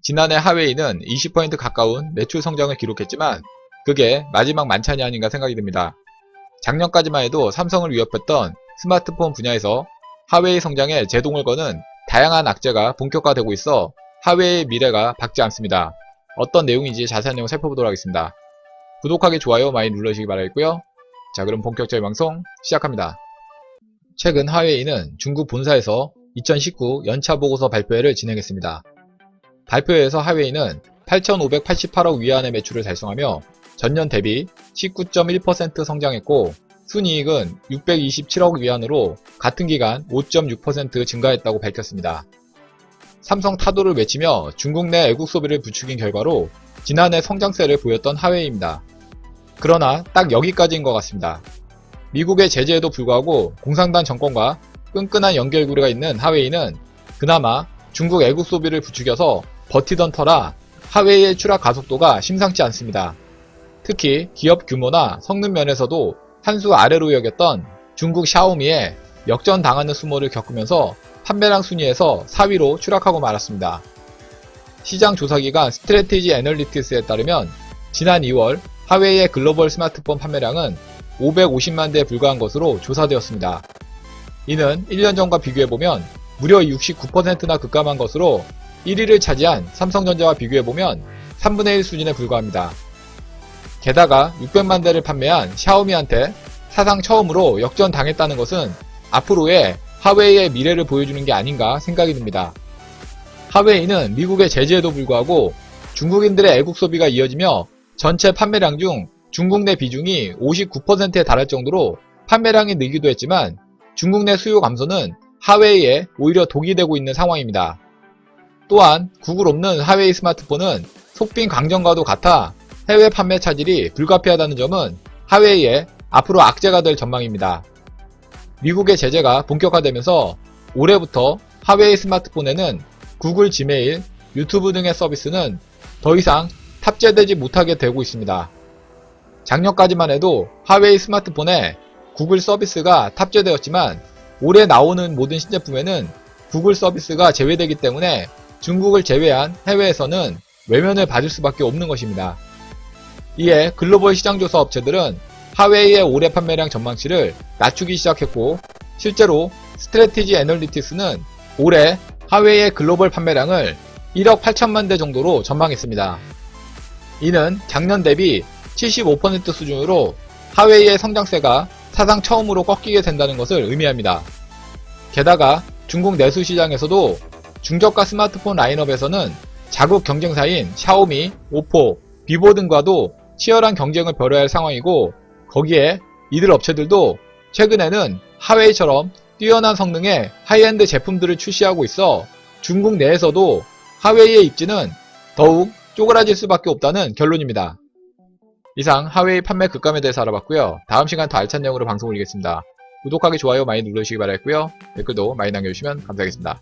지난해 하웨이는 20% 가까운 매출 성장을 기록했지만 그게 마지막 만찬이 아닌가 생각이 듭니다. 작년까지만 해도 삼성을 위협했던 스마트폰 분야에서 하웨이 성장에 제동을 거는 다양한 악재가 본격화되고 있어 하웨이의 미래가 밝지 않습니다. 어떤 내용인지 자세한 내용 살펴보도록 하겠습니다. 구독하기, 좋아요 많이 눌러주시기 바라겠고요. 자, 그럼 본격적인 방송 시작합니다. 최근 하웨이는 중국 본사에서 2019 연차 보고서 발표회를 진행했습니다. 발표회에서 하웨이는 8,588억 위안의 매출을 달성하며 전년 대비 19.1% 성장했고 순이익은 627억 위안으로 같은 기간 5.6% 증가했다고 밝혔습니다. 삼성 타도를 외치며 중국 내 애국 소비를 부추긴 결과로 지난해 성장세를 보였던 하웨이입니다. 그러나 딱 여기까지인 것 같습니다. 미국의 제재에도 불구하고 공산당 정권과 끈끈한 연결고리가 있는 하웨이는 그나마 중국 애국 소비를 부추겨서 버티던 터라 하웨이의 추락 가속도가 심상치 않습니다. 특히 기업 규모나 성능 면에서도 한 수 아래로 여겼던 중국 샤오미에 역전당하는 수모를 겪으면서 판매량 순위에서 4위로 추락하고 말았습니다. 시장 조사기관 스트래티지 애널리틱스에 따르면 지난 2월 하웨이의 글로벌 스마트폰 판매량은 550만 대에 불과한 것으로 조사되었습니다. 이는 1년 전과 비교해보면 무려 69%나 급감한 것으로 1위를 차지한 삼성전자와 비교해보면 3분의 1 수준에 불과합니다. 게다가 600만 대를 판매한 샤오미한테 사상 처음으로 역전당했다는 것은 앞으로의 하웨이의 미래를 보여주는 게 아닌가 생각이 듭니다. 하웨이는 미국의 제재에도 불구하고 중국인들의 애국 소비가 이어지며 전체 판매량 중 중국 내 비중이 59%에 달할 정도로 판매량이 늘기도 했지만 중국 내 수요 감소는 하웨이에 오히려 독이 되고 있는 상황입니다. 또한 구글 없는 하웨이 스마트폰은 속빈 강정과도 같아 해외 판매 차질이 불가피하다는 점은 하웨이의 앞으로 악재가 될 전망입니다. 미국의 제재가 본격화되면서 올해부터 하웨이 스마트폰에는 구글 지메일, 유튜브 등의 서비스는 더 이상 탑재되지 못하게 되고 있습니다. 작년까지만 해도 하웨이 스마트폰에 구글 서비스가 탑재되었지만 올해 나오는 모든 신제품에는 구글 서비스가 제외되기 때문에 중국을 제외한 해외에서는 외면을 받을 수밖에 없는 것입니다. 이에 글로벌 시장조사 업체들은 하웨이의 올해 판매량 전망치를 낮추기 시작했고 실제로 스트래티지 애널리틱스는 올해 하웨이의 글로벌 판매량을 1억 8천만 대 정도로 전망했습니다. 이는 작년 대비 75% 수준으로 하웨이의 성장세가 사상 처음으로 꺾이게 된다는 것을 의미합니다. 게다가 중국 내수 시장에서도 중저가 스마트폰 라인업에서는 자국 경쟁사인 샤오미, 오포, 비보 등과도 치열한 경쟁을 벌여야 할 상황이고 거기에 이들 업체들도 최근에는 하웨이처럼 뛰어난 성능의 하이엔드 제품들을 출시하고 있어 중국 내에서도 하웨이의 입지는 더욱 쪼그라질 수밖에 없다는 결론입니다. 이상 하웨이 판매 급감에 대해서 알아봤고요. 다음 시간 더 알찬 내용으로 방송 올리겠습니다. 구독하기, 좋아요 많이 눌러주시기 바라겠고요. 댓글도 많이 남겨주시면 감사하겠습니다.